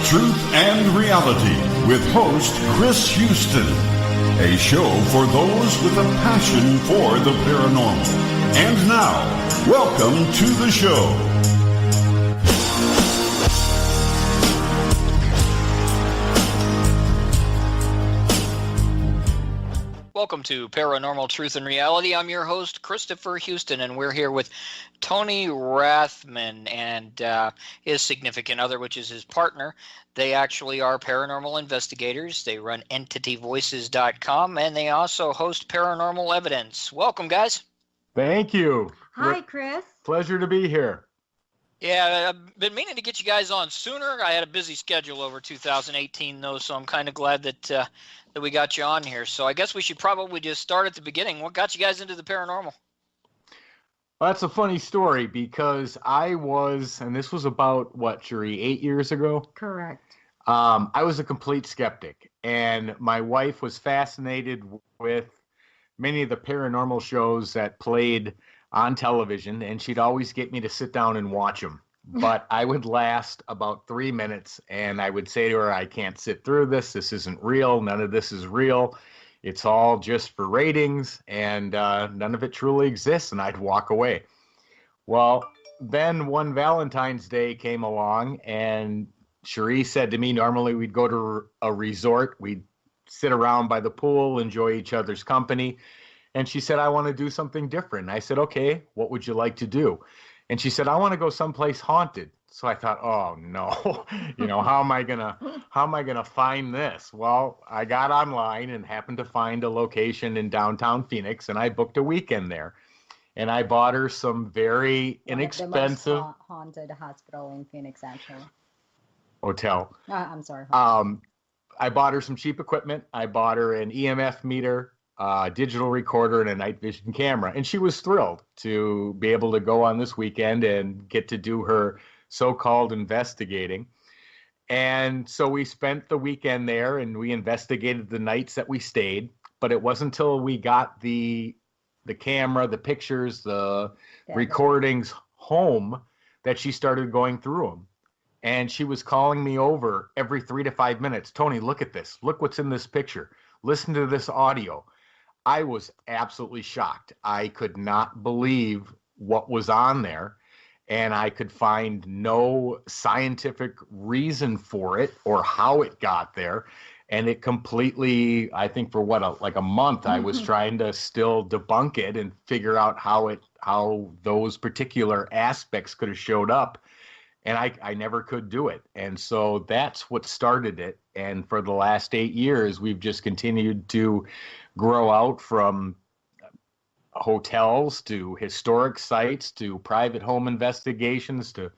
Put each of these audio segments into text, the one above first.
Truth and Reality with host Chris Houston. A show for those with a passion for the paranormal. And now, welcome to the show. Welcome to Paranormal Truth and Reality. I'm your host, Christopher Houston, and we're here with Tony Rathman and his significant other, which is his partner. They actually are paranormal investigators. They run entityvoices.com, and they also host Paranormal Evidence. Welcome, guys. Thank you. Hi, Chris. Pleasure to be here. Yeah, I've been meaning to get you guys on sooner. I had a busy schedule over 2018, though, so I'm kind of glad that we got you on here. So I guess we should probably just start at the beginning. What got you guys into the paranormal? Well, that's a funny story because I was, and this was about, what, Cherie, 8 years ago? Correct. I was a complete skeptic, and my wife was fascinated with many of the paranormal shows that played on television, and she'd always get me to sit down and watch them. But I would last about 3 minutes, and I would say to her, I can't sit through this. This isn't real. None of this is real. It's all just for ratings, and none of it truly exists, and I'd walk away. Well, then one Valentine's Day came along, and Cherie said to me, normally we'd go to a resort. We'd sit around by the pool, enjoy each other's company. And she said, I want to do something different. I said, okay, what would you like to do? And she said, I want to go someplace haunted. So I thought, oh no, how am I gonna find this? Well, I got online and happened to find a location in downtown Phoenix, and I booked a weekend there. And I bought her some very inexpensive the most haunted hospital in Phoenix, actually. Hotel. I'm sorry. I bought her some cheap equipment. I bought her an EMF meter, digital recorder, and a night vision camera. And she was thrilled to be able to go on this weekend and get to do her so-called investigating. And so we spent the weekend there, and we investigated the nights that we stayed. But it wasn't until we got the camera, the pictures, the recordings home that she started going through them. And she was calling me over every 3 to 5 minutes. Tony, look at this. Look what's in this picture. Listen to this audio. I was absolutely shocked. I could not believe what was on there, and I could find no scientific reason for it or how it got there. And it completely, I think for like a month, I was trying to still debunk it and figure out how those particular aspects could have showed up. And I never could do it. And so that's what started it. And for the last 8 years, we've just continued to grow out from hotels to historic sites to private home investigations to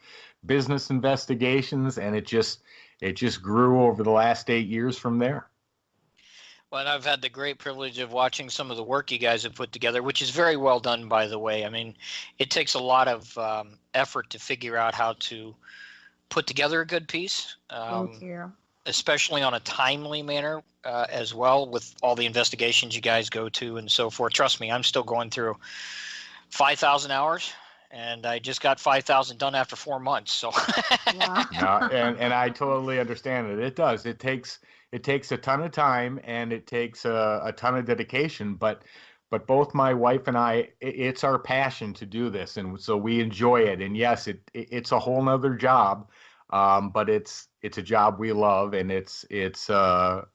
business investigations. And it just grew over the last 8 years from there. Well, and I've had the great privilege of watching some of the work you guys have put together, which is very well done, by the way. I mean, it takes a lot of effort to figure out how to put together a good piece, Thank you. especially on a timely manner as well, with all the investigations you guys go to and so forth. Trust me, I'm still going through 5,000 hours, and I just got 5,000 done after 4 months. So, no, and I totally understand it. It does. It takes a ton of time, and it takes a ton of dedication, but both my wife and I, it's our passion to do this, and so we enjoy it. And yes, it's a whole nother job, but it's a job we love, and it's a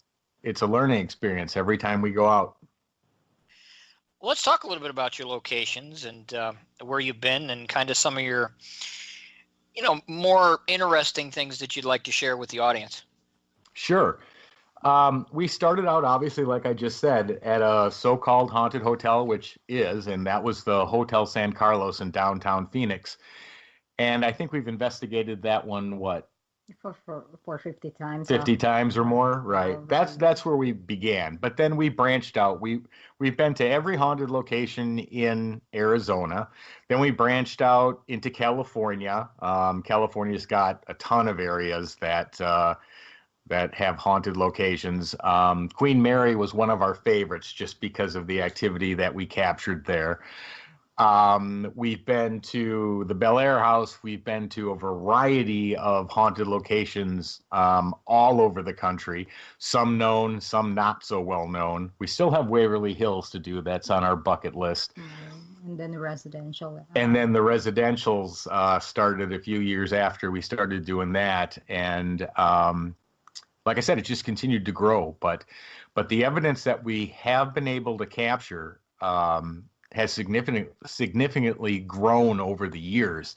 learning experience every time we go out. Well, let's talk a little bit about your locations and where you've been, and kind of some of your, more interesting things that you'd like to share with the audience. Sure. We started out, obviously, like I just said, at a so-called haunted hotel, and that was the Hotel San Carlos in downtown Phoenix. And I think we've investigated that one, For 50 times. 50 times or more, right? That's where we began. But then we branched out. We've been to every haunted location in Arizona. Then we branched out into California. California's got a ton of areas that have haunted locations. Queen Mary was one of our favorites just because of the activity that we captured there. We've been to the Bel Air House. We've been to a variety of haunted locations all over the country, some known, some not so well known. We still have Waverly Hills to do. That's on our bucket list. And then the residential. And then the residentials started a few years after we started doing that. And like I said, it just continued to grow. But the evidence that we have been able to capture has significantly grown over the years,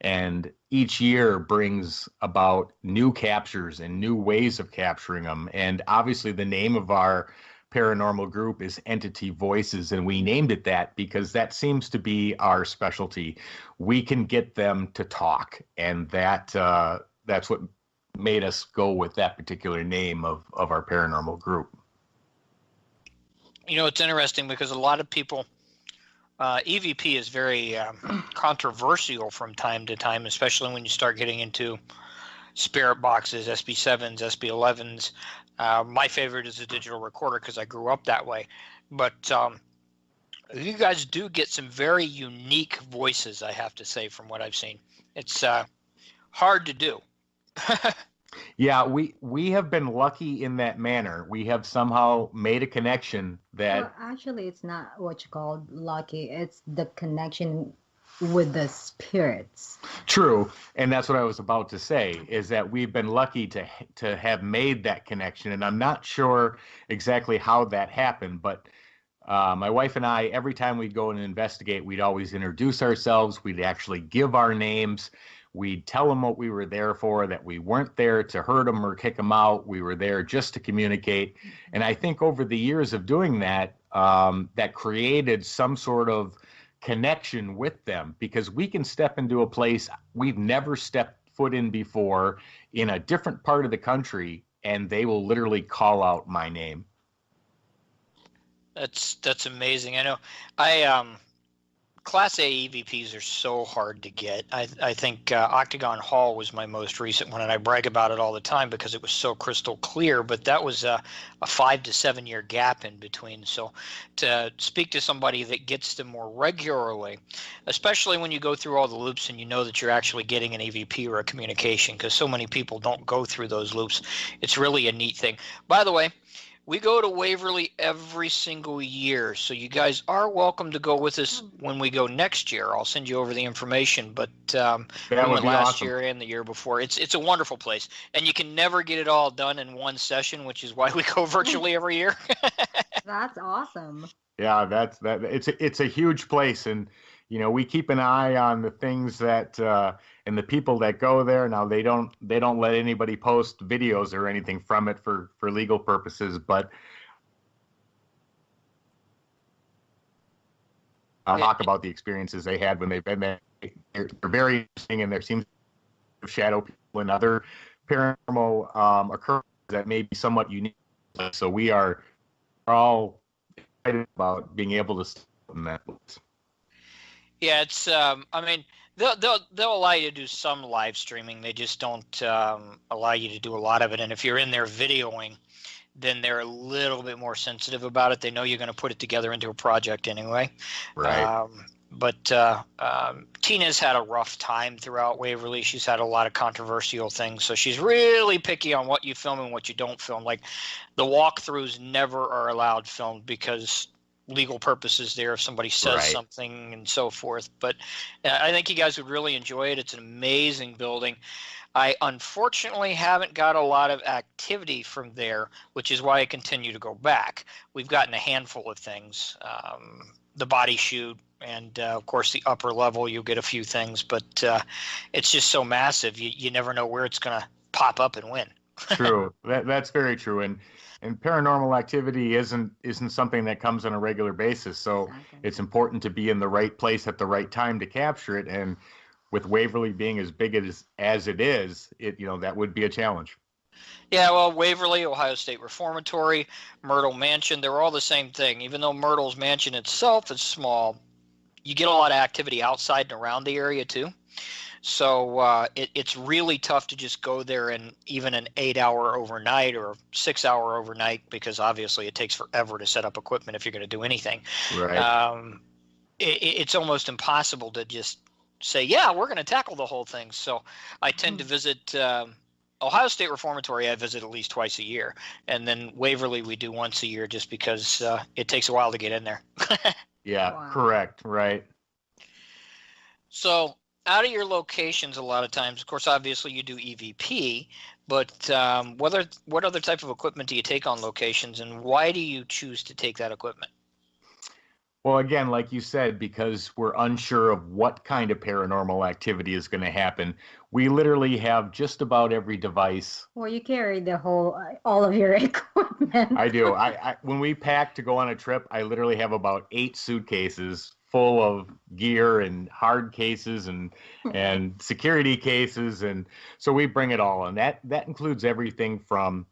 and each year brings about new captures and new ways of capturing them. And obviously the name of our paranormal group is Entity Voices, and we named it that because that seems to be our specialty. We can get them to talk, and that's what made us go with that particular name of our paranormal group. You know, it's interesting because a lot of people, EVP is very controversial from time to time, especially when you start getting into spirit boxes, SB7s, SB11s. My favorite is a digital recorder because I grew up that way. But you guys do get some very unique voices, I have to say, from what I've seen. It's hard to do. Yeah, we have been lucky in that manner. We have somehow made a connection that... Well, actually, it's not what you call lucky. It's the connection with the spirits. True, and that's what I was about to say, is that we've been lucky to have made that connection, and I'm not sure exactly how that happened, but my wife and I, every time we'd go and investigate, we'd always introduce ourselves. We'd actually give our names. We'd tell them what we were there for, that we weren't there to hurt them or kick them out. We were there just to communicate. And I think over the years of doing that, that created some sort of connection with them, because we can step into a place we've never stepped foot in before in a different part of the country, and they will literally call out my name. That's amazing. I know. Class A EVPs are so hard to get. I think Octagon Hall was my most recent one, and I brag about it all the time because it was so crystal clear, but that was a 5 to 7 year gap in between. So to speak to somebody that gets them more regularly, especially when you go through all the loops and you know that you're actually getting an EVP or a communication, because so many people don't go through those loops, it's really a neat thing. By the way, we go to Waverly every single year, so you guys are welcome to go with us when we go next year. I'll send you over the information, but we went last year and the year before. It's a wonderful place, and you can never get it all done in one session, which is why we go virtually every year. That's awesome. Yeah, it's a huge place, and you know, we keep an eye on the things that and the people that go there. Now they don't let anybody post videos or anything from it for legal purposes, but I'll talk about the experiences they had when they've been there. They're very interesting, and there seems to be shadow people and other paranormal occurrences that may be somewhat unique. So we are all excited about being able to step in that place. Yeah, it's. I mean, they'll allow you to do some live streaming. They just don't allow you to do a lot of it. And if you're in there videoing, then they're a little bit more sensitive about it. They know you're going to put it together into a project anyway. Right. But Tina's had a rough time throughout Waverly. She's had a lot of controversial things, so she's really picky on what you film and what you don't film. Like the walkthroughs never are allowed filmed because legal purposes there if somebody says something and so forth. But I think you guys would really enjoy it. It's an amazing building. I unfortunately haven't got a lot of activity from there, which is why I continue to go back. We've gotten a handful of things, the body shoot, and of course the upper level you'll get a few things, but it's just so massive you never know where it's going to pop up and when. True. That's very true. And paranormal activity isn't something that comes on a regular basis. So it's important to be in the right place at the right time to capture it. And with Waverly being as big as it is, that would be a challenge. Yeah, well, Waverly, Ohio State Reformatory, Myrtle Mansion, they're all the same thing. Even though Myrtle's mansion itself is small, you get a lot of activity outside and around the area too. So it's really tough to just go there in even an 8-hour overnight or 6-hour overnight, because obviously it takes forever to set up equipment if you're going to do anything. Right. it's almost impossible to just say, yeah, we're going to tackle the whole thing. So I tend to visit Ohio State Reformatory. I visit at least twice a year, and then Waverly we do once a year, just because it takes a while to get in there. Yeah, Wow. correct. Right. So out of your locations, a lot of times, of course, obviously you do EVP, but what other type of equipment do you take on locations, and why do you choose to take that equipment? Well, again, like you said, because we're unsure of what kind of paranormal activity is going to happen, we literally have just about every device. Well, you carry all of your equipment. I do. I when we pack to go on a trip, I literally have about 8 suitcases full of gear and hard cases and security cases, and so we bring it all, and that includes everything from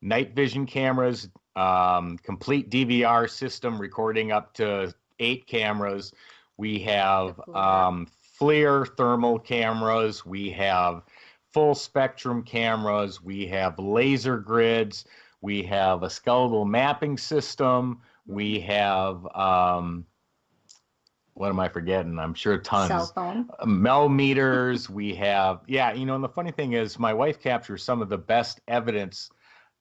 night vision cameras, complete DVR system recording up to 8 cameras. We have FLIR thermal cameras. We have full spectrum cameras. We have laser grids. We have a skeletal mapping system. We have, what am I forgetting? I'm sure tons. Cell phone. Mel meters. We have, and the funny thing is my wife captures some of the best evidence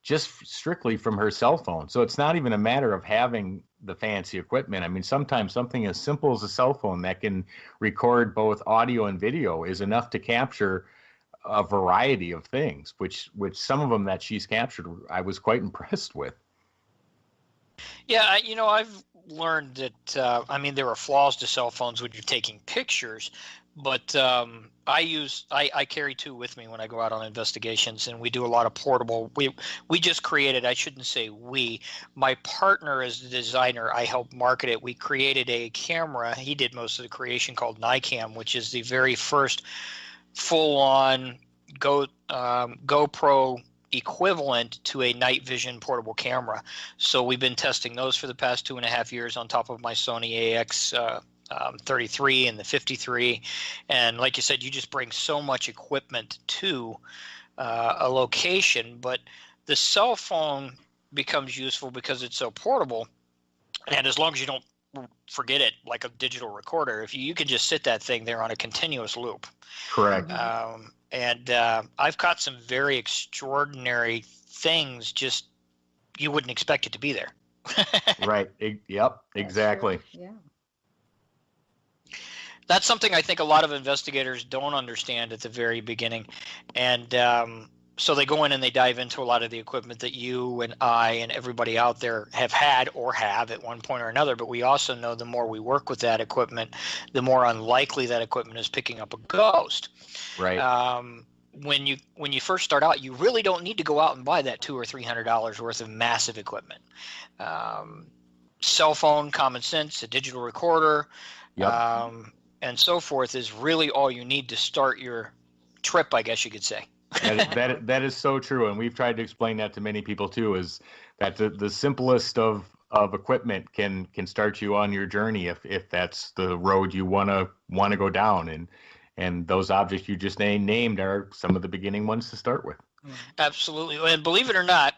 just strictly from her cell phone. So it's not even a matter of having the fancy equipment. I mean, sometimes something as simple as a cell phone that can record both audio and video is enough to capture a variety of things, which some of them that she's captured, I was quite impressed with. Yeah, I've learned that, there are flaws to cell phones when you're taking pictures, but I carry 2 with me when I go out on investigations, and we do a lot of portable. We just created, I shouldn't say we, my partner is the designer. I helped market it. We created a camera. He did most of the creation, called Nicam, which is the very first full-on GoPro equivalent to a night vision portable camera. So we've been testing those for the past 2.5 years on top of my Sony AX 33 and the 53, and like you said, you just bring so much equipment to a location, but the cell phone becomes useful because it's so portable, and as long as you don't forget it like a digital recorder, if you can just sit that thing there on a continuous loop. Correct. And I've caught some very extraordinary things, just you wouldn't expect it to be there. Right. Yep, exactly. Yeah. That's something I think a lot of investigators don't understand at the very beginning. And so they go in and they dive into a lot of the equipment that you and I and everybody out there have had or have at one point or another. But we also know the more we work with that equipment, the more unlikely that equipment is picking up a ghost. Right. When you first start out, you really don't need to go out and buy that $200 or $300 worth of massive equipment. Cell phone, common sense, a digital recorder. Yep. And so forth is really all you need to start your trip, I guess you could say. that is so true, and we've tried to explain that to many people too. Is that the simplest of equipment can start you on your journey if that's the road you want to go down, and those objects you just named are some of the beginning ones to start with. Absolutely, and believe it or not,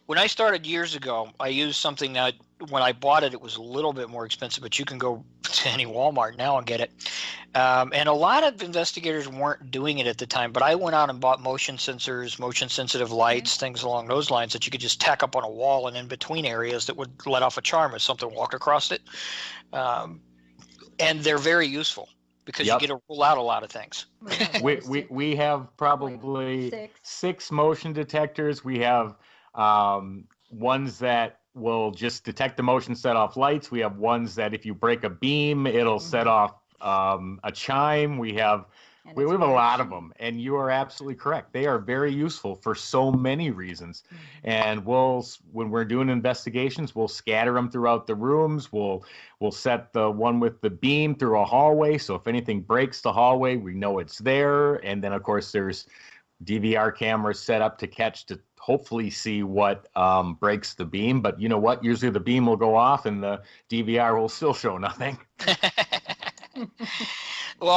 when I started years ago, I used something that when I bought it, it was a little bit more expensive, but you can go to any Walmart now and get it. And a lot of investigators weren't doing it at the time, but I went out and bought motion sensors, motion sensitive lights, things along those lines that you could just tack up on a wall and in between areas that would let off a charm if something walked across it. And they're very useful because you get to rule out a lot of things. We have probably 6 motion detectors. We have ones that will just detect the motion, set off lights. We have ones that if you break a beam, it'll set off a chime. We have a lot of them, and you are absolutely correct. They are very useful for so many reasons. And when we're doing investigations, we'll scatter them throughout the rooms. We'll set the one with the beam through a hallway, so if anything breaks the hallway, we know it's there. And then of course there's DVR cameras set up to hopefully see what breaks the beam. But you know what? Usually the beam will go off and the DVR will still show nothing. Well,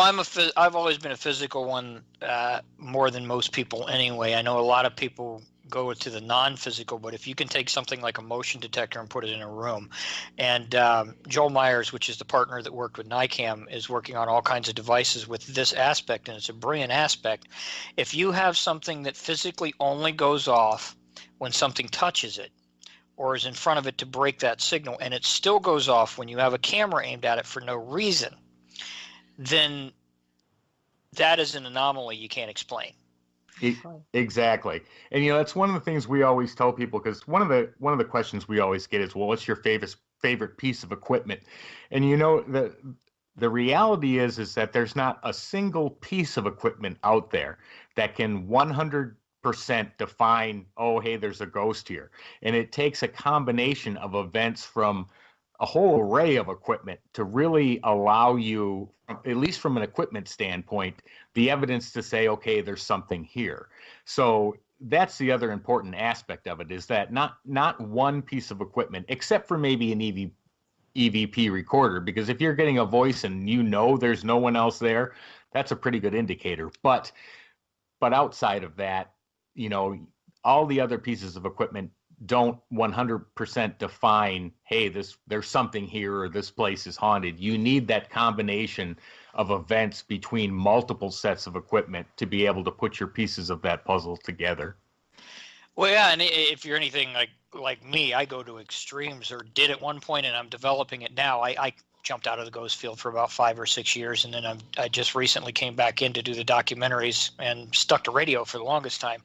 I've always been a physical one more than most people anyway. I know a lot of people go to the non-physical, but if you can take something like a motion detector and put it in a room, and Joel Myers, which is the partner that worked with NICAM, is working on all kinds of devices with this aspect, and it's a brilliant aspect. If you have something that physically only goes off when something touches it or is in front of it to break that signal, and it still goes off when you have a camera aimed at it for no reason, then that is an anomaly you can't explain. Exactly. And that's one of the things we always tell people, because one of the questions we always get is, well, what's your favorite piece of equipment? And the reality is that there's not a single piece of equipment out there that can 100% define, oh, hey, there's a ghost here. And it takes a combination of events from a whole array of equipment to really allow you, at least from an equipment standpoint, the evidence to say, okay, there's something here. So that's the other important aspect of it, is that not one piece of equipment, except for maybe an EVP recorder, because if you're getting a voice and there's no one else there, that's a pretty good indicator. But outside of that, all the other pieces of equipment don't 100% define, hey, there's something here or this place is haunted. You need that combination of events between multiple sets of equipment to be able to put your pieces of that puzzle together. Well, yeah, and if you're anything like me, I go to extremes, or did at one point, and I'm developing it now. I jumped out of the ghost field for about 5 or 6 years, and then I just recently came back in to do the documentaries and stuck to radio for the longest time.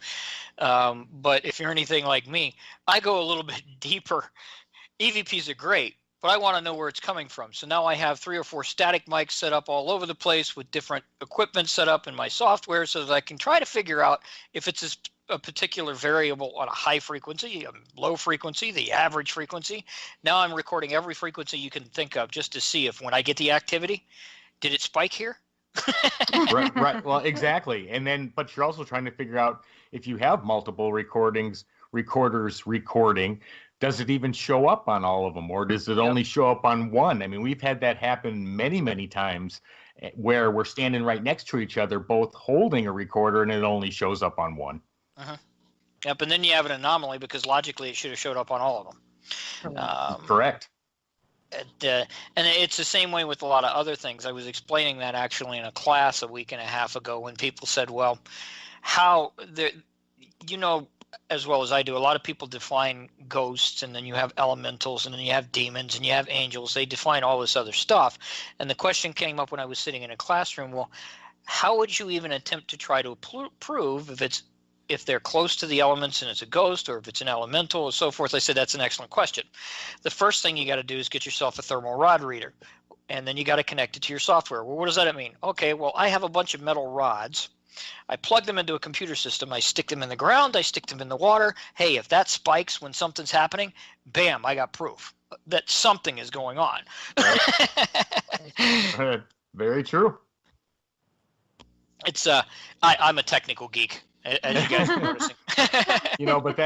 But if you're anything like me, I go a little bit deeper. EVPs are great, but I want to know where it's coming from. So now I have 3 or 4 static mics set up all over the place with different equipment set up in my software, so that I can try to figure out if it's a particular variable on a high frequency, a low frequency, the average frequency. Now I'm recording every frequency you can think of, just to see if when I get the activity, did it spike here? Right. Well, exactly. And then, but you're also trying to figure out, if you have multiple recorders recording, does it even show up on all of them, or does it only show up on one? I mean, we've had that happen many, many times, where we're standing right next to each other, both holding a recorder, and it only shows up on one. Uh-huh. Yep, and then you have an anomaly, because logically it should have showed up on all of them. Correct. And it's the same way with a lot of other things. I was explaining that actually in a class a week and a half ago, when people said, well, how as well as I do, a lot of people define ghosts, and then you have elementals, and then you have demons, and you have angels. They define all this other stuff. And the question came up when I was sitting in a classroom, well, how would you even attempt to try to prove if they're close to the elements and it's a ghost, or if it's an elemental, and so forth? I said, that's an excellent question. The first thing you got to do is get yourself a thermal rod reader, and then you got to connect it to your software. Well, what does that mean? Okay, well, I have a bunch of metal rods. I plug them into a computer system. I stick them in the ground. I stick them in the water. Hey, if that spikes when something's happening, bam, I got proof that something is going on. Very true. It's I'm a technical geek, as you guys are noticing. But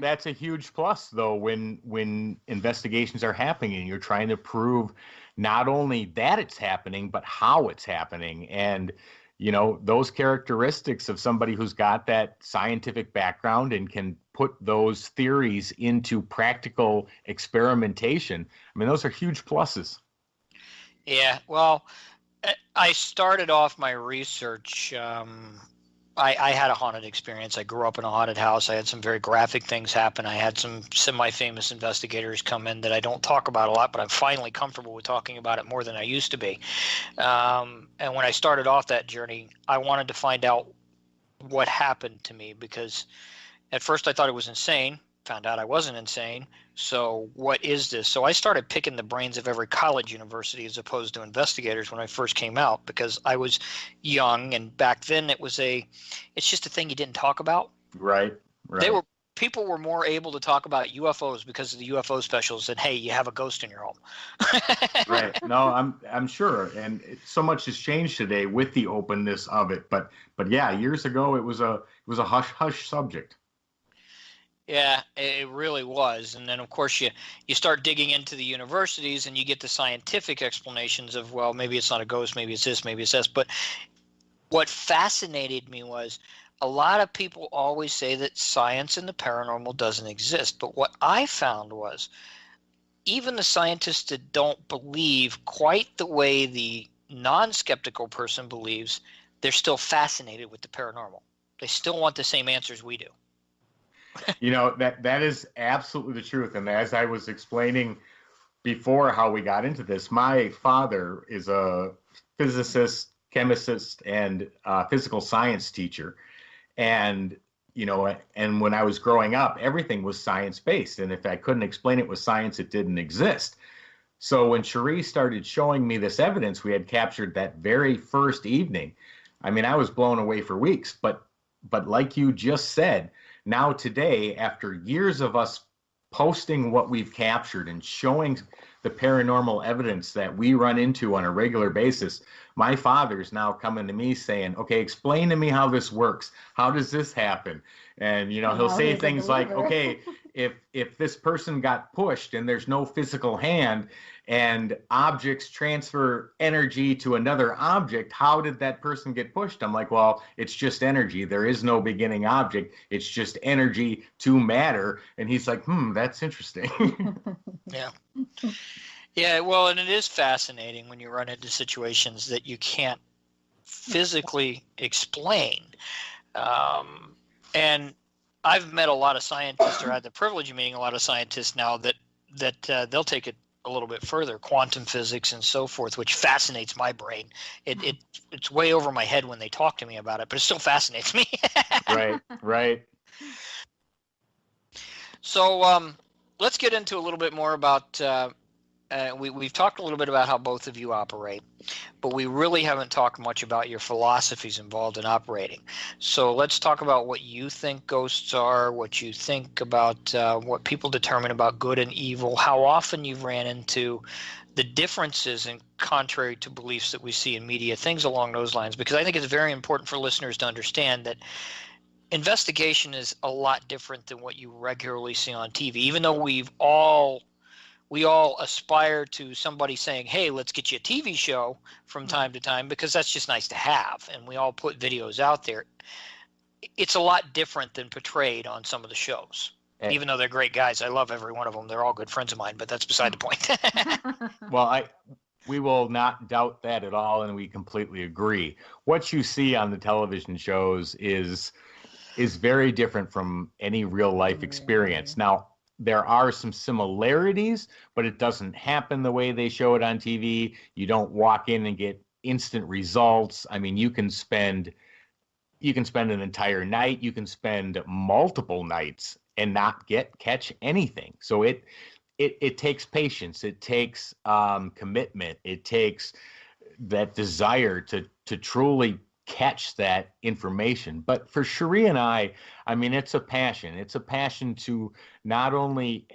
that's a huge plus, though, when investigations are happening and you're trying to prove not only that it's happening, but how it's happening. And those characteristics of somebody who's got that scientific background and can put those theories into practical experimentation, I mean, those are huge pluses. Yeah, well, I started off my research. I had a haunted experience. I grew up in a haunted house. I had some very graphic things happen. I had some semi-famous investigators come in that I don't talk about a lot, but I'm finally comfortable with talking about it more than I used to be. And when I started off that journey, I wanted to find out what happened to me, because at first I thought it was insane. Found out I wasn't insane. So what is this? So I started picking the brains of every college university as opposed to investigators when I first came out, because I was young, and back then it's just a thing you didn't talk about. Right. People were more able to talk about UFOs because of the UFO specials than, hey, you have a ghost in your home. Right. No, I'm sure, and so much has changed today with the openness of it. But yeah, years ago it was a hush subject. Yeah, it really was. And then, of course, you start digging into the universities, and you get the scientific explanations of, well, maybe it's not a ghost, maybe it's this, maybe it's this. But what fascinated me was a lot of people always say that science and the paranormal doesn't exist. But what I found was even the scientists that don't believe quite the way the non-skeptical person believes, they're still fascinated with the paranormal. They still want the same answers we do. That is absolutely the truth. And as I was explaining before how we got into this, my father is a physicist, chemist, and physical science teacher. And and when I was growing up, everything was science-based. And if I couldn't explain it with science, it didn't exist. So when Cherie started showing me this evidence we had captured that very first evening, I mean, I was blown away for weeks. But like you just said, now today, after years of us posting what we've captured and showing the paranormal evidence that we run into on a regular basis, my father's now coming to me saying, okay, explain to me how this works. How does this happen? And, he'll say things like, okay, if this person got pushed and there's no physical hand and objects transfer energy to another object, how did that person get pushed? I'm like, well, it's just energy. There is no beginning object. It's just energy to matter. And he's like, that's interesting. Yeah. Yeah, well, and it is fascinating when you run into situations that you can't physically explain. And I've met a lot of scientists, or had the privilege of meeting a lot of scientists now that they'll take it a little bit further, quantum physics and so forth, which fascinates my brain. It's way over my head when they talk to me about it, but it still fascinates me. Right. So let's get into a little bit more about we've talked a little bit about how both of you operate, but we really haven't talked much about your philosophies involved in operating. So let's talk about what you think ghosts are, what you think about what people determine about good and evil, how often you've ran into the differences in contrary to beliefs that we see in media, things along those lines, because I think it's very important for listeners to understand that investigation is a lot different than what you regularly see on TV, even though we all aspire to somebody saying, hey, let's get you a TV show from time to time, because that's just nice to have. And we all put videos out there. It's a lot different than portrayed on some of the shows, even though they're great guys. I love every one of them. They're all good friends of mine, but that's beside the point. Well, we will not doubt that at all, and we completely agree. What you see on the television shows is very different from any real life experience. Now, there are some similarities, but it doesn't happen the way they show it on TV. You don't walk in and get instant results. I mean, you can spend an entire night, you can spend multiple nights and not catch anything. So it takes patience, it takes commitment, it takes that desire to truly catch that information. But for Cherie and I mean, it's a passion. It's a passion to not only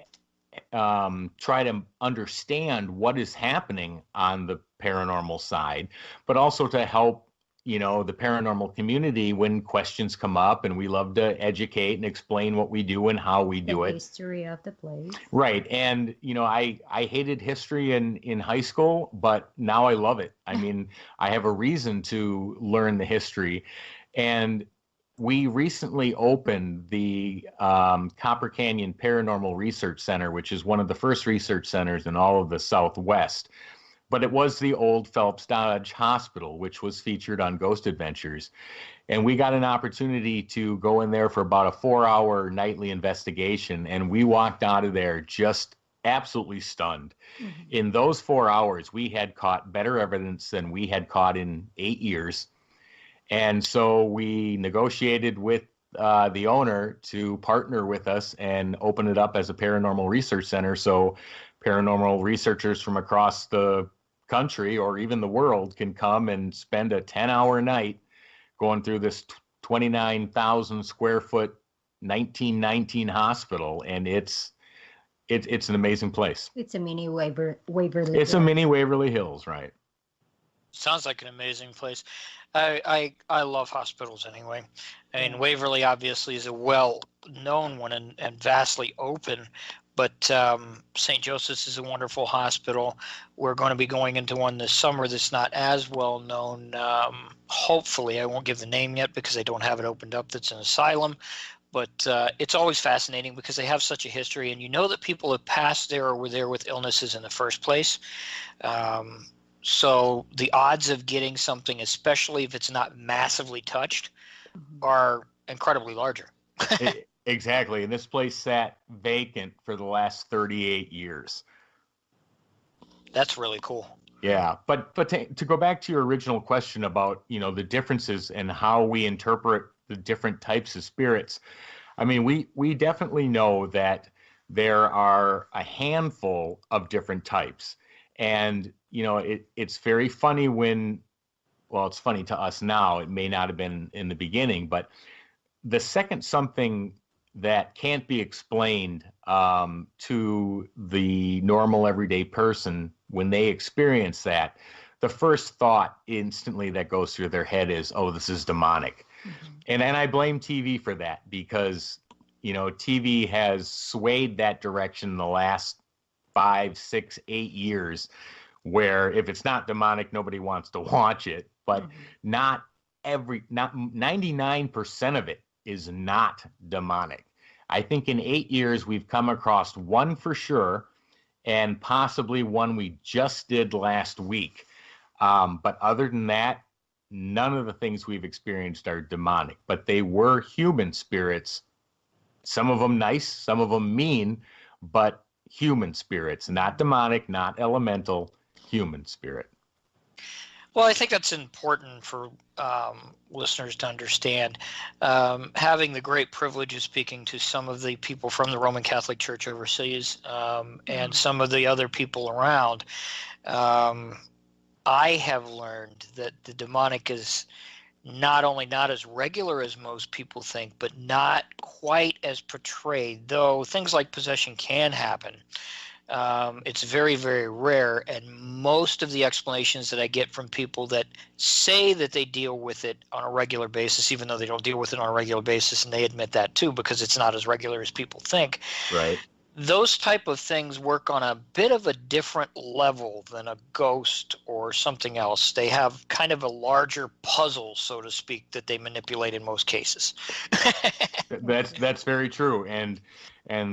try to understand what is happening on the paranormal side, but also to help, the paranormal community when questions come up, and we love to educate and explain what we do and how we do it. History of the place. Right. And, I hated history in high school, but now I love it. I mean, I have a reason to learn the history. And we recently opened the Copper Canyon Paranormal Research Center, which is one of the first research centers in all of the Southwest. But it was the old Phelps Dodge Hospital, which was featured on Ghost Adventures. And we got an opportunity to go in there for about a 4-hour nightly investigation. And we walked out of there just absolutely stunned. Mm-hmm. In those 4 hours, we had caught better evidence than we had caught in 8 years. And so we negotiated with the owner to partner with us and open it up as a paranormal research center. So paranormal researchers from across the country or even the world can come and spend a 10-hour night going through this 29,000 square foot 1919 hospital. And it's an amazing place. It's a mini Waverly. It's a mini Waverly Hills, right? Sounds like an amazing place. I love hospitals anyway. I mean, Waverly obviously is a well-known one and vastly open, But St. Joseph's is a wonderful hospital. We're going to be going into one this summer that's not as well known. Hopefully, I won't give the name yet because I don't have it opened up. That's an asylum. But it's always fascinating because they have such a history, and you know that people have passed there or were there with illnesses in the first place. So the odds of getting something, especially if it's not massively touched, are incredibly larger. Exactly. And this place sat vacant for the last 38 years. That's really cool. Yeah. But to go back to your original question about, the differences and how we interpret the different types of spirits. I mean, we definitely know that there are a handful of different types. And, it's very funny it's funny to us now. It may not have been in the beginning, but the second something that can't be explained to the normal everyday person, when they experience that, the first thought instantly that goes through their head is, oh, this is demonic. And I blame TV for that because, TV has swayed that direction in the last 5, 6, 8 years, where if it's not demonic, nobody wants to watch it. But not 99% of it is not demonic. I think in 8 years, we've come across one for sure, and possibly one we just did last week. But other than that, none of the things we've experienced are demonic, but they were human spirits. Some of them nice, some of them mean, but human spirits, not demonic, not elemental, human spirit. Well, I think that's important for listeners to understand. Having the great privilege of speaking to some of the people from the Roman Catholic Church overseas and some of the other people around, I have learned that the demonic is not only not as regular as most people think, but not quite as portrayed, though things like possession can happen. It's very, very rare, and most of the explanations that I get from people that say that they deal with it on a regular basis, even though they don't deal with it on a regular basis, and they admit that too because it's not as regular as people think. Right. Those type of things work on a bit of a different level than a ghost or something else. They have kind of a larger puzzle, so to speak, that they manipulate in most cases. That's very true. And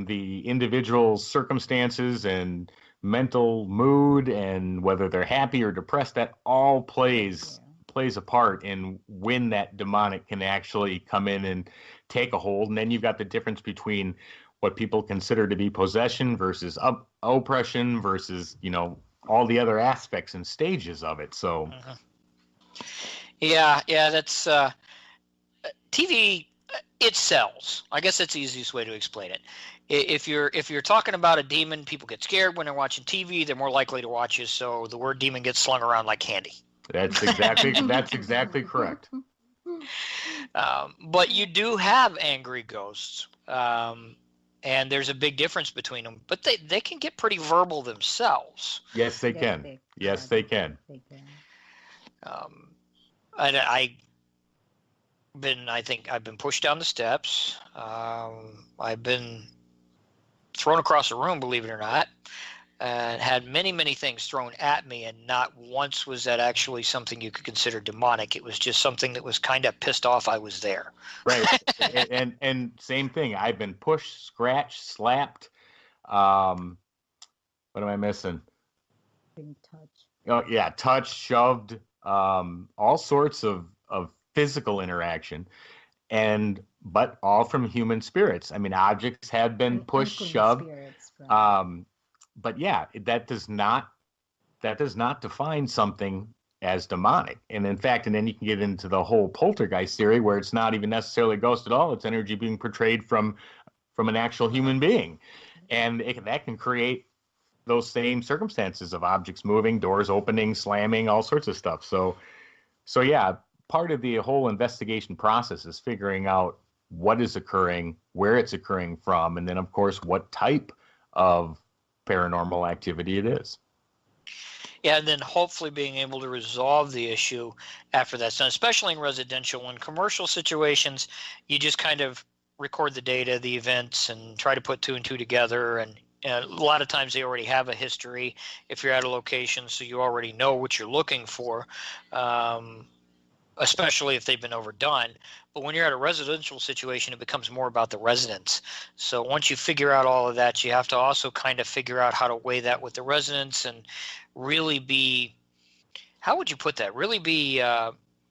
the individual circumstances and mental mood and whether they're happy or depressed, that all plays a part in when that demonic can actually come in and take a hold. And then you've got the difference between what people consider to be possession versus oppression versus, all the other aspects and stages of it. So, yeah, that's TV. It sells. I guess that's the easiest way to explain it. If you're talking about a demon, people get scared when they're watching TV. They're more likely to watch you. So the word demon gets slung around like candy. That's exactly correct. But you do have angry ghosts. And there's a big difference between them, but they can get pretty verbal themselves. Yes, they can. Yes, they can. I think I've been pushed down the steps. I've been thrown across a room, believe it or not, and had many, many things thrown at me, and not once was that actually something you could consider demonic. It was just something that was kind of pissed off I was there. Right. and same thing. I've been pushed, scratched, slapped. What am I missing? Being touched. Oh, yeah, touched, shoved, all sorts of physical interaction, but all from human spirits. I mean, objects have been pushed, shoved. But yeah, that does not define something as demonic. And in fact, and then you can get into the whole poltergeist theory where it's not even necessarily a ghost at all. It's energy being portrayed from an actual human being. And that can create those same circumstances of objects moving, doors opening, slamming, all sorts of stuff. So yeah, part of the whole investigation process is figuring out what is occurring, where it's occurring from, and then of course what type of paranormal activity it is. Yeah, and then hopefully being able to resolve the issue after that's done, especially in residential. In commercial situations, you just kind of record the data, the events, and try to put two and two together, and And a lot of times they already have a history if you're at a location, so you already know what you're looking for, especially if they've been overdone. But when you're at a residential situation, it becomes more about the residents. So once you figure out all of that, you have to also kind of figure out how to weigh that with the residents and really be, how would you put that? Really be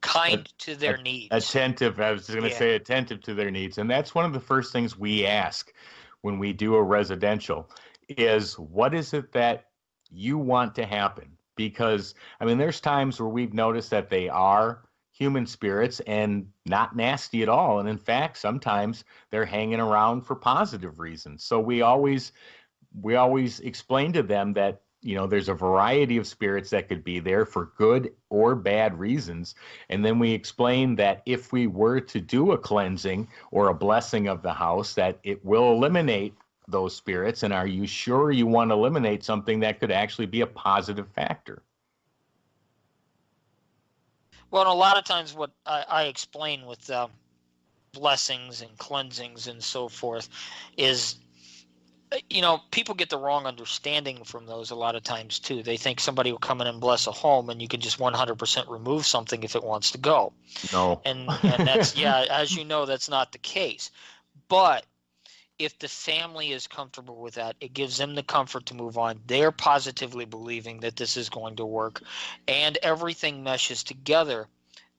kind to their needs. Attentive. I was going to say attentive to their needs. And that's one of the first things we ask when we do a residential is, what is it that you want to happen? Because, I mean, there's times where we've noticed that they are human spirits and not nasty at all. And in fact, sometimes they're hanging around for positive reasons. So we always explain to them that, you know, there's a variety of spirits that could be there for good or bad reasons. And then we explain that if we were to do a cleansing or a blessing of the house, that it will eliminate those spirits. And are you sure you want to eliminate something that could actually be a positive factor? Well, and a lot of times what I explain with blessings and cleansings and so forth is, you know, people get the wrong understanding from those a lot of times too. They think somebody will come in and bless a home and you can just 100% remove something if it wants to go. No. And that's, yeah, as you know, that's not the case. But if the family is comfortable with that, it gives them the comfort to move on. They're positively believing that this is going to work and everything meshes together,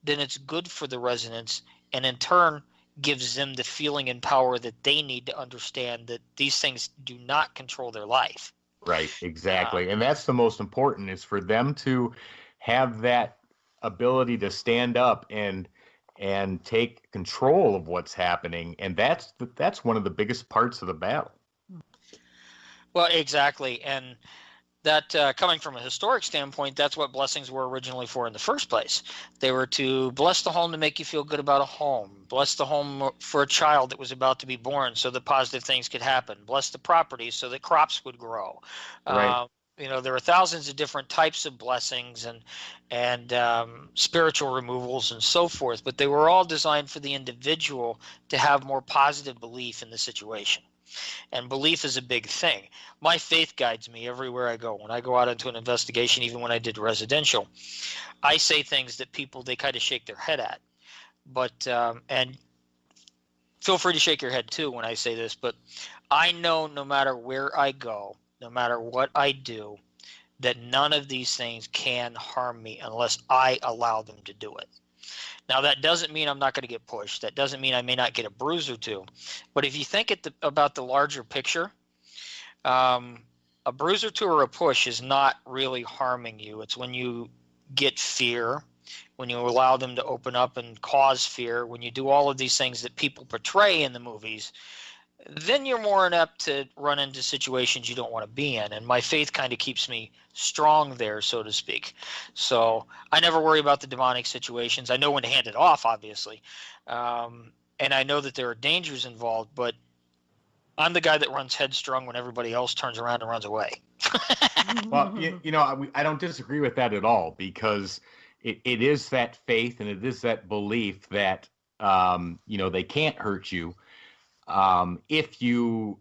then it's good for the residents, and in turn gives them the feeling and power that they need to understand that these things do not control their life. Right, exactly. And that's the most important, is for them to have that ability to stand up and take control of what's happening. And that's one of the biggest parts of the battle. Well, exactly. And that coming from a historic standpoint, that's what blessings were originally for in the first place. They were to bless the home to make you feel good about a home, bless the home for a child that was about to be born so that positive things could happen, bless the property so that crops would grow. Right. You know, there are thousands of different types of blessings and spiritual removals and so forth, but they were all designed for the individual to have more positive belief in the situation. And belief is a big thing. My faith guides me everywhere I go. When I go out into an investigation, even when I did residential, I say things that people, they kind of shake their head at. But, and feel free to shake your head too when I say this, but I know no matter where I go, no matter what I do, that none of these things can harm me unless I allow them to do it. Now, that doesn't mean I'm not going to get pushed. That doesn't mean I may not get a bruise or two. But if you think about the larger picture, a bruise or two or a push is not really harming you. It's when you get fear, when you allow them to open up and cause fear, when you do all of these things that people portray in the movies, then you're more inept to run into situations you don't want to be in. And my faith kind of keeps me strong there, so to speak. So I never worry about the demonic situations. I know when to hand it off, obviously. And I know that there are dangers involved, but I'm the guy that runs headstrong when everybody else turns around and runs away. Well, you know, I don't disagree with that at all, because it is that faith and it is that belief that, you know, they can't hurt you. If you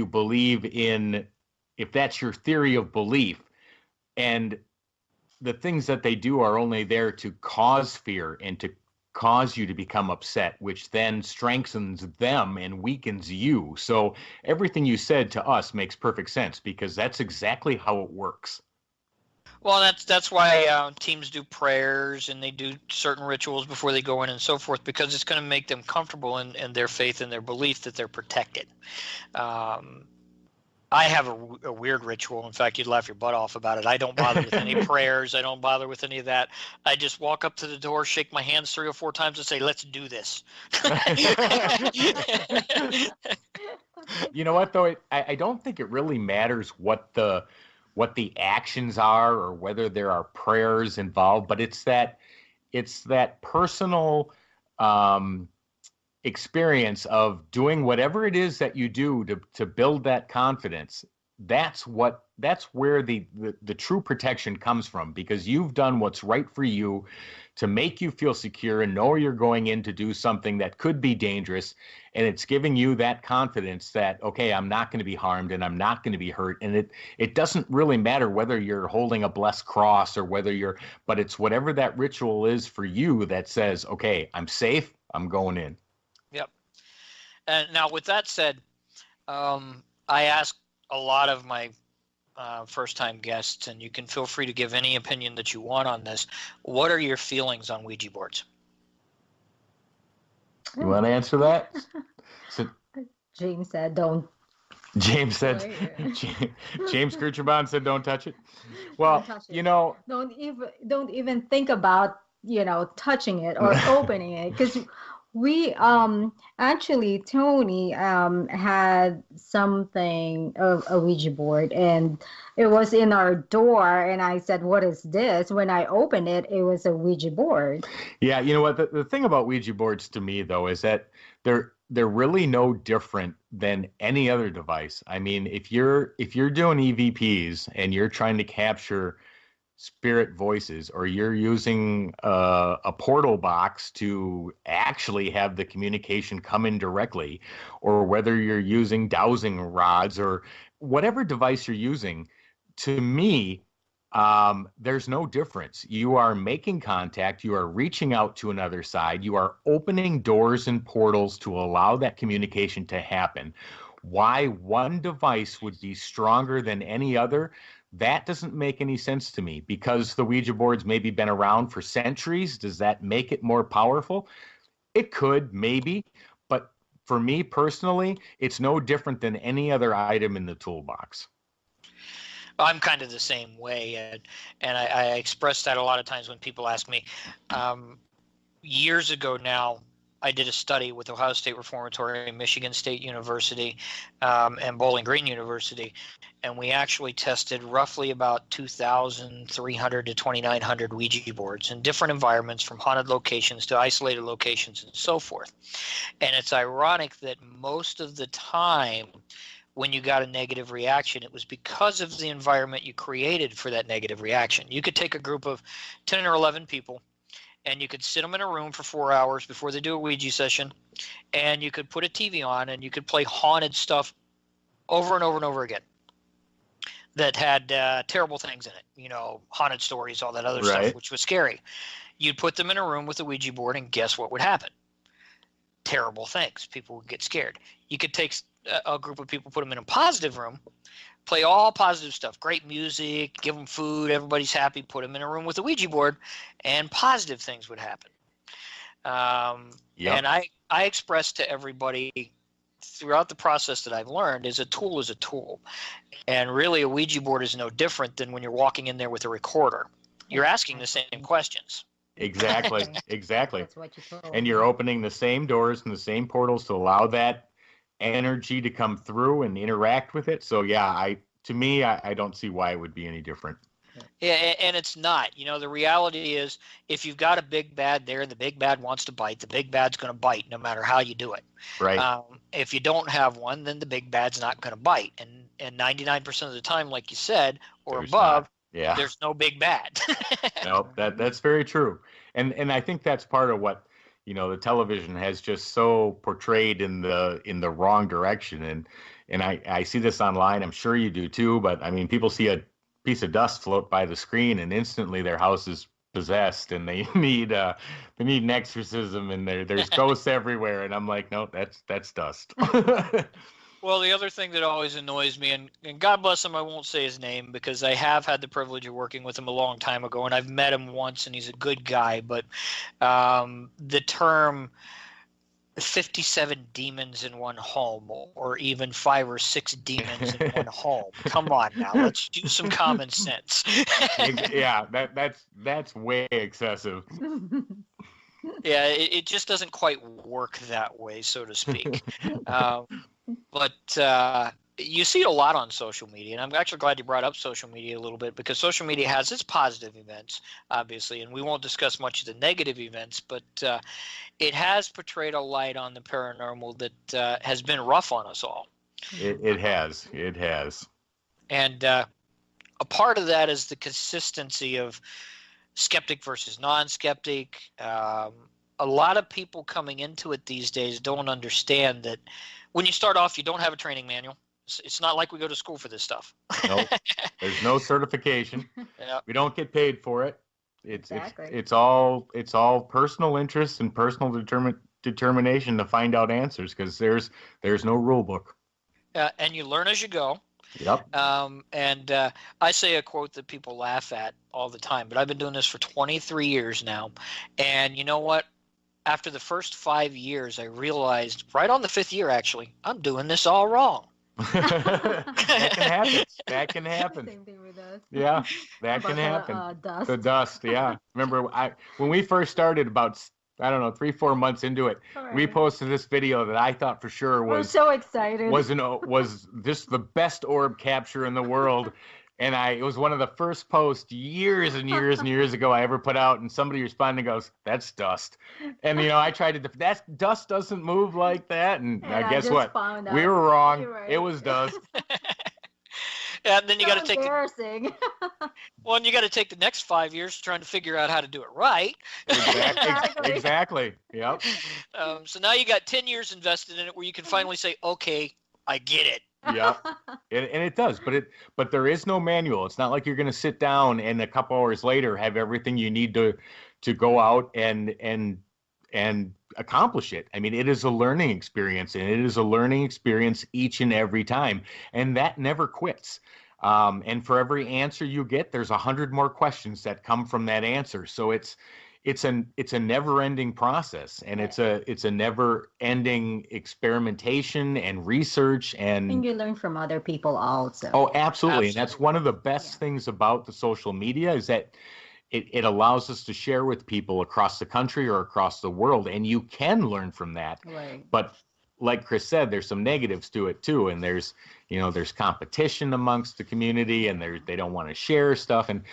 believe in, if that's your theory of belief, and the things that they do are only there to cause fear and to cause you to become upset, which then strengthens them and weakens you. So everything you said to us makes perfect sense, because that's exactly how it works. Well, that's why teams do prayers and they do certain rituals before they go in and so forth, because it's going to make them comfortable in their faith and their belief that they're protected. I have a weird ritual. In fact, you'd laugh your butt off about it. I don't bother with any prayers. I don't bother with any of that. I just walk up to the door, shake my hands 3 or 4 times, and say, "Let's do this." You know what, though? I don't think it really matters what the actions are or whether there are prayers involved, but it's that personal experience of doing whatever it is that you do to build that confidence. that's where the true protection comes from, because you've done what's right for you to make you feel secure and know you're going in to do something that could be dangerous, and it's giving you that confidence that, okay, I'm not going to be harmed and I'm not going to be hurt. And it doesn't really matter whether you're holding a blessed cross or whether but it's whatever that ritual is for you that says, okay, I'm safe, I'm going in. Yep. And now with that said, I ask a lot of my first-time guests, and you can feel free to give any opinion that you want on this. What are your feelings on Ouija boards? You want to answer that? So, James said, "Don't." James said, James Kirchebon said, "Don't touch it." Well, touch it. you know, don't even think about touching it or opening it, because we actually Tony had something of a Ouija board, and it was in our door, and I said, "What is this?" When I opened it, it was a Ouija board. Yeah, you know what, the thing about Ouija boards to me though is that they're really no different than any other device. I mean, if you're doing EVPs and you're trying to capture spirit voices, or you're using a portal box to actually have the communication come in directly, or whether you're using dowsing rods or whatever device you're using, to me, there's no difference. You are making contact, you are reaching out to another side, you are opening doors and portals to allow that communication to happen. Why one device would be stronger than any other, that doesn't make any sense to me. Because the Ouija board's maybe been around for centuries, does that make it more powerful? It could, maybe. But for me personally, it's no different than any other item in the toolbox. I'm kind of the same way, and I express that a lot of times when people ask me. Years ago now, I did a study with Ohio State Reformatory, Michigan State University, and Bowling Green University, and we actually tested roughly about 2,300 to 2,900 Ouija boards in different environments, from haunted locations to isolated locations and so forth. And it's ironic that most of the time when you got a negative reaction, it was because of the environment you created for that negative reaction. You could take a group of 10 or 11 people, and you could sit them in a room for 4 hours before they do a Ouija session, and you could put a TV on, and you could play haunted stuff over and over and over again that had terrible things in it, haunted stories, all that other stuff, which was scary. You'd put them in a room with a Ouija board, and guess what would happen? Terrible things. People would get scared. You could take a group of people, put them in a positive room, play all positive stuff, great music, give them food, everybody's happy, put them in a room with a Ouija board, and positive things would happen. And I express to everybody throughout the process that I've learned is a tool is a tool. And really a Ouija board is no different than when you're walking in there with a recorder. You're asking the same questions. Exactly. That's what you told And you're opening the same doors and the same portals to allow that energy to come through and interact with it. So yeah, I don't see why it would be any different. Yeah, and it's not. The reality is, if you've got a big bad there and the big bad wants to bite, the big bad's going to bite no matter how you do it. Right. If you don't have one, then the big bad's not going to bite. And 99% of the time, like you said, or There's above, Yeah. there's no big bad. No, that's very true. And I think that's part of what, the television has just so portrayed in the wrong direction. And I see this online, I'm sure you do too, but I mean, people see a piece of dust float by the screen and instantly their house is possessed and they need an exorcism, and there's ghosts everywhere. And I'm like, no, that's dust. Well, the other thing that always annoys me, and God bless him, I won't say his name because I have had the privilege of working with him a long time ago, and I've met him once, and he's a good guy, but the term 57 demons in one home, or even 5 or 6 demons in one home. Come on now, let's use some common sense. Yeah, that's way excessive. Yeah, it just doesn't quite work that way, so to speak. But you see it a lot on social media, and I'm actually glad you brought up social media a little bit, because social media has its positive events, obviously, and we won't discuss much of the negative events, but it has portrayed a light on the paranormal that has been rough on us all. It has. And a part of that is the consistency of skeptic versus non-skeptic. A lot of people coming into it these days don't understand that when you start off, you don't have a training manual. It's not like we go to school for this stuff. Nope. There's no certification. Yeah. We don't get paid for it. Exactly. It's all personal interest and personal determination to find out answers, because there's no rule book. And you learn as you go. Yep. And I say a quote that people laugh at all the time, but I've been doing this for 23 years now. And you know what? After the first 5 years, I realized, right on the 5th year, actually, I'm doing this all wrong. That can happen. That can happen. Same thing with us. Yeah, that About can happen. Dust. The dust, yeah. Remember, when we first started about, I don't know, 3-4 months into it, we Right. posted this video that I thought for sure We're was so excited. was this the best orb capture in the world. And it was one of the first posts years and years and years ago I ever put out, and somebody responded and goes, "That's dust." And I tried to, that dust doesn't move like that. And And I guess just what? found We out. were wrong. You're right. It was dust. And then you So got to take embarrassing. and you got to take the next 5 years trying to figure out how to do it right. Exactly. Exactly. Yep. So now you got 10 years invested in it, where you can finally say, "Okay, I get it." Yeah, and it does, but there is no manual. It's not like you're going to sit down and a couple hours later have everything you need to go out and accomplish it. I mean, it is a learning experience, and it is a learning experience each and every time, and that never quits. And for every answer you get, there's 100 more questions that come from that answer. So it's a never-ending process, and it's a never-ending experimentation and research, And you learn from other people also. oh, absolutely. And that's one of the best things about the social media, is that it allows us to share with people across the country or across the world, and you can learn from that. Right. But like Chris said, there's some negatives to it too, and there's competition amongst the community, and they don't want to share stuff. And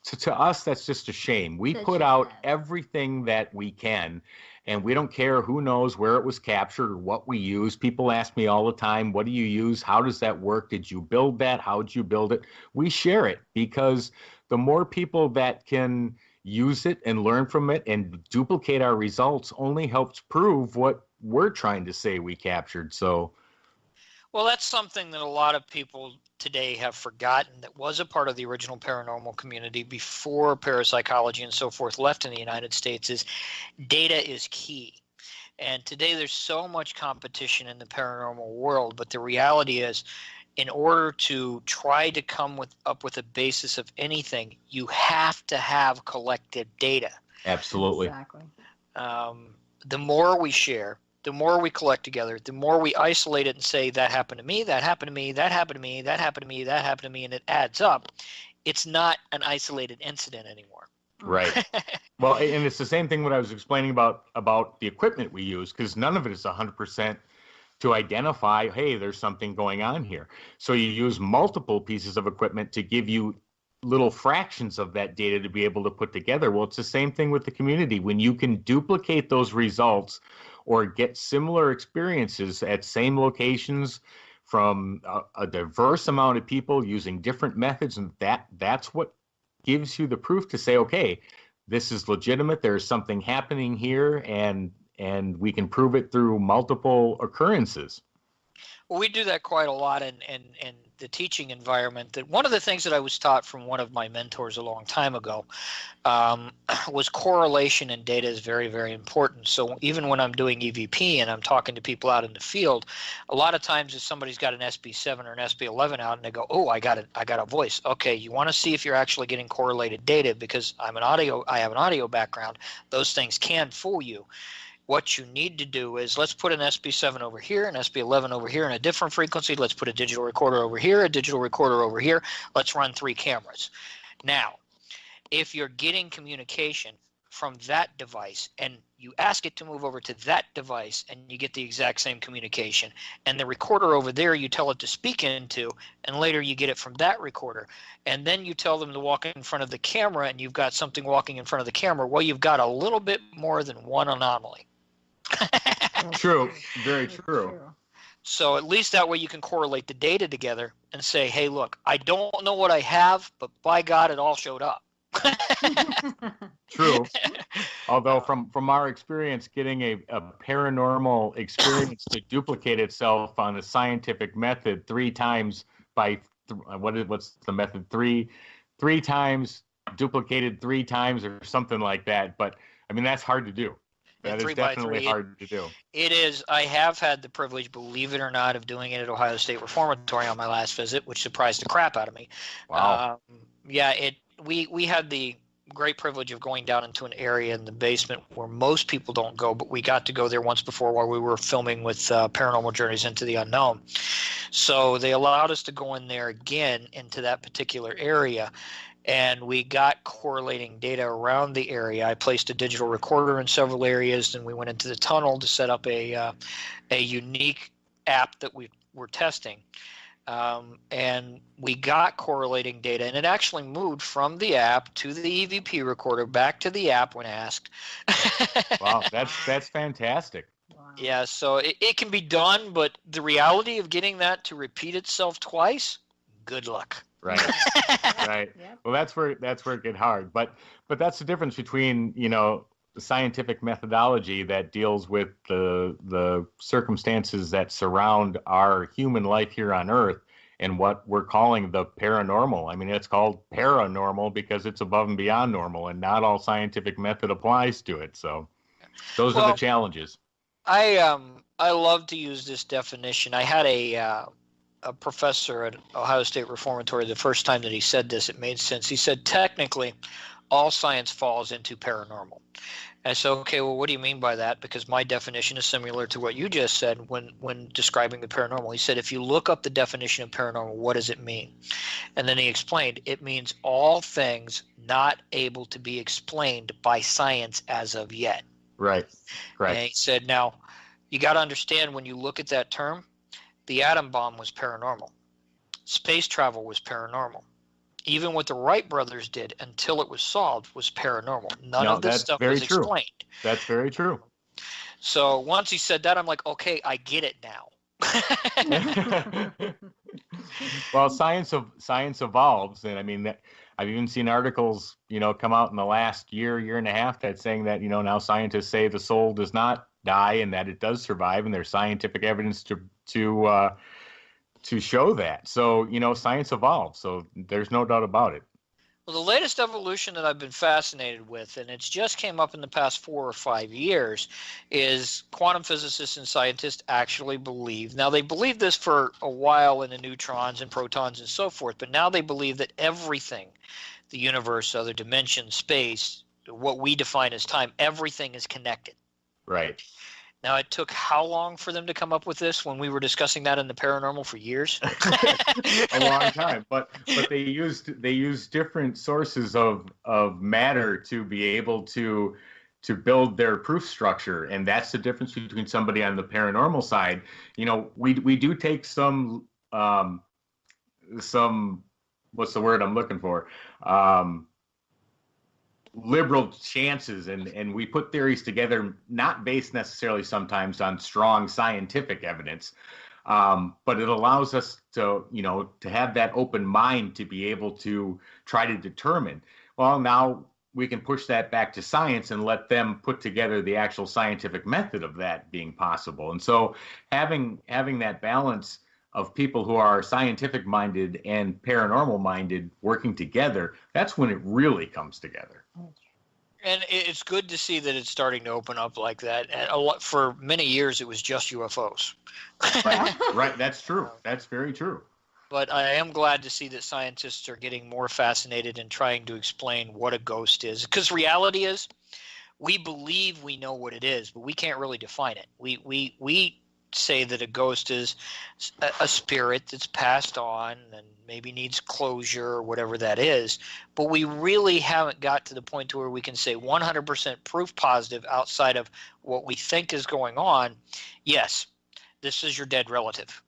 to us, that's just a shame. We That's put just out sad. everything that we can, and we don't care who knows where it was captured or what we use. People ask me all the time, "What do you use? How does that work? Did you build that? How did you build it?" We share it, because the more people that can use it and learn from it and duplicate our results only helps prove what we're trying to say we captured. So, Well, that's something that a lot of people today have forgotten, that was a part of the original paranormal community before parapsychology and so forth left in the United States, is data is key. And today there's so much competition in the paranormal world, but the reality is, in order to try to come up with a basis of anything, you have to have collected data. absolutely. Exactly. The more we share, the more we collect together, the more we isolate it and say, "That happened to me, that happened to me, that happened to me, that happened to me, that happened to me," and it adds up. It's not an isolated incident anymore. Right. Well, and it's the same thing what I was explaining about the equipment we use, because none of it is 100% to identify, hey, there's something going on here. So you use multiple pieces of equipment to give you little fractions of that data to be able to put together. Well, it's the same thing with the community. When you can duplicate those results or get similar experiences at same locations from a diverse amount of people using different methods, and that's what gives you the proof to say, okay, this is legitimate. There's something happening here, and we can prove it through multiple occurrences. Well, we do that quite a lot in the teaching environment. That one of the things that I was taught from one of my mentors a long time ago was correlation in data is very, very important. So even when I'm doing EVP and I'm talking to people out in the field, a lot of times if somebody's got an SB7 or an SB11 out and they go, "Oh, I got a voice." Okay, you want to see if you're actually getting correlated data, because I have an audio background. Those things can fool you. What you need to do is, let's put an SB7 over here, an SB11 over here in a different frequency. Let's put a digital recorder over here, a digital recorder over here. Let's run 3 cameras. Now, if you're getting communication from that device and you ask it to move over to that device and you get the exact same communication, and the recorder over there you tell it to speak into, and later you get it from that recorder, and then you tell them to walk in front of the camera and you've got something walking in front of the camera, well, you've got a little bit more than one anomaly. True. Very true. So at least that way you can correlate the data together and say, hey, look, I don't know what I have, but by God, it all showed up. True. Although from our experience, getting a paranormal experience to duplicate itself on a scientific method 3 times by what's the method? Three times duplicated 3 times or something like that. But I mean, that's hard to do. That is definitely hard to do. It is. I have had the privilege, believe it or not, of doing it at Ohio State Reformatory on my last visit, which surprised the crap out of me. Wow. We had the great privilege of going down into an area in the basement where most people don't go, but we got to go there once before while we were filming with Paranormal Journeys into the Unknown. So they allowed us to go in there again into that particular area, and we got correlating data around the area. I placed a digital recorder in several areas, and we went into the tunnel to set up a unique app that we were testing. And we got correlating data, and it actually moved from the app to the EVP recorder back to the app when asked. Wow, that's fantastic. Wow. Yeah, so it can be done, but the reality of getting that to repeat itself twice, good luck. Right. Right. Yep. Well, that's where it gets hard. But that's the difference between, the scientific methodology that deals with the circumstances that surround our human life here on Earth and what we're calling the paranormal. I mean, it's called paranormal because it's above and beyond normal, and not all scientific method applies to it. So those are the challenges. I love to use this definition. I had a professor at Ohio State Reformatory. The first time that he said this, it made sense. He said, technically, all science falls into paranormal. And I said, okay, well, what do you mean by that? Because my definition is similar to what you just said when describing the paranormal. He said, if you look up the definition of paranormal, what does it mean? And then he explained, it means all things not able to be explained by science as of yet. Right. And he said, now, you got to understand when you look at that term, the atom bomb was paranormal. Space travel was paranormal. Even what the Wright brothers did until it was solved was paranormal. None of this stuff was explained. That's very true. So once he said that, I'm like, okay, I get it now. Well, science evolves, and I mean I've even seen articles, come out in the last year and a half that's saying that, now scientists say the soul does not die and that it does survive, and there's scientific evidence to show that. So, science evolves. So there's no doubt about it. Well, the latest evolution that I've been fascinated with, and it's just came up in the past 4 or 5 years, is quantum physicists and scientists actually believe. Now, they believed this for a while in the neutrons and protons and so forth, but now they believe that everything, the universe, other dimensions, space, what we define as time, everything is connected. Right. Now, it took how long for them to come up with this when we were discussing that in the paranormal for years? A long time. But they used different sources of matter to be able to build their proof structure. And that's the difference between somebody on the paranormal side. We do take some what's the word I'm looking for? Liberal chances, and we put theories together not based necessarily sometimes on strong scientific evidence, but it allows us to have that open mind to be able to try to determine, well, now we can push that back to science and let them put together the actual scientific method of that being possible. And so having that balance of people who are scientific minded and paranormal minded working together, that's when it really comes together. And it's good to see that it's starting to open up like that. And for many years, it was just UFOs. Right. That's true. That's very true. But I am glad to see that scientists are getting more fascinated in trying to explain what a ghost is. Because reality is, we believe we know what it is, but we can't really define it. We say that a ghost is a spirit that's passed on and maybe needs closure or whatever that is, but we really haven't got to the point to where we can say 100% proof positive outside of what we think is going on. Yes, this is your dead relative.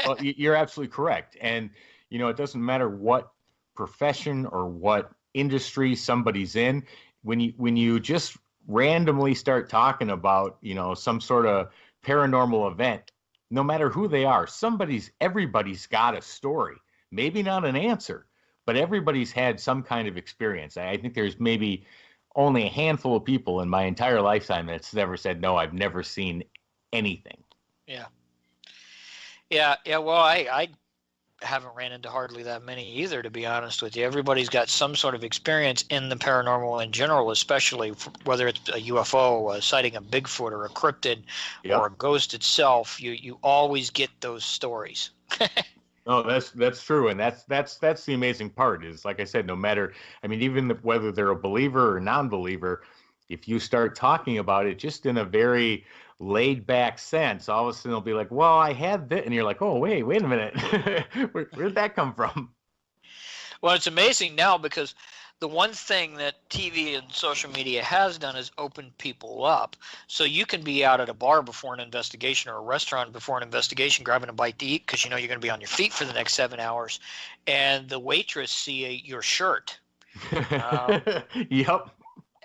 Well, you're absolutely correct. And, it doesn't matter what profession or what industry somebody's in, when you just randomly start talking about, some sort of paranormal event, no matter who they are, everybody's got a story. Maybe not an answer, but everybody's had some kind of experience. I think there's maybe only a handful of people in my entire lifetime that's never said, no, I've never seen anything. Yeah. Yeah. Well, I haven't ran into hardly that many either, to be honest with you. Everybody's got some sort of experience in the paranormal in general, especially whether it's a UFO, a sighting a Bigfoot or a cryptid, Yep. or a ghost itself. You always get those stories. No, that's true, and that's the amazing part is, like I said, no matter, I mean, even whether they're a believer or non-believer, if you start talking about it just in a very laid back sense, all of a sudden they'll be like, well, I had this, and you're like, oh, wait a minute. Where'd that come from? Well, it's amazing now because the one thing that TV and social media has done is open people up. So you can be out at a bar before an investigation or a restaurant before an investigation grabbing a bite to eat because you know you're going to be on your feet for the next 7 hours, and the waitress see your shirt. Yep.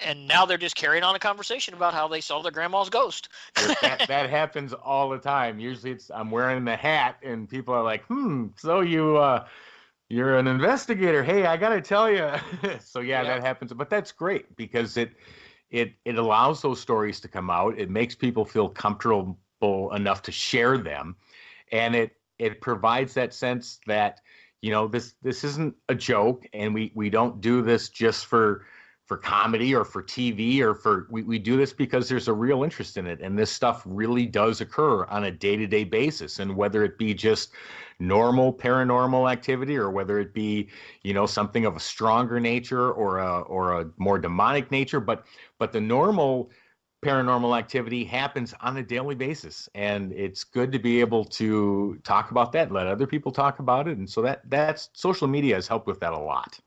And now they're just carrying on a conversation about how they saw their grandma's ghost. That happens all the time. Usually I'm wearing the hat and people are like, so you're an investigator. Hey, I got to tell you. So yeah, that happens. But that's great because it allows those stories to come out. It makes people feel comfortable enough to share them. And it provides that sense that, you know, this isn't a joke, and we don't do this just for comedy or for TV or we do this because there's a real interest in it. And this stuff really does occur on a day-to-day basis. And whether it be just normal paranormal activity or whether it be, you know, something of a stronger nature or a more demonic nature, but the normal paranormal activity happens on a daily basis. And it's good to be able to talk about that, let other people talk about it. And so that's social media has helped with that a lot.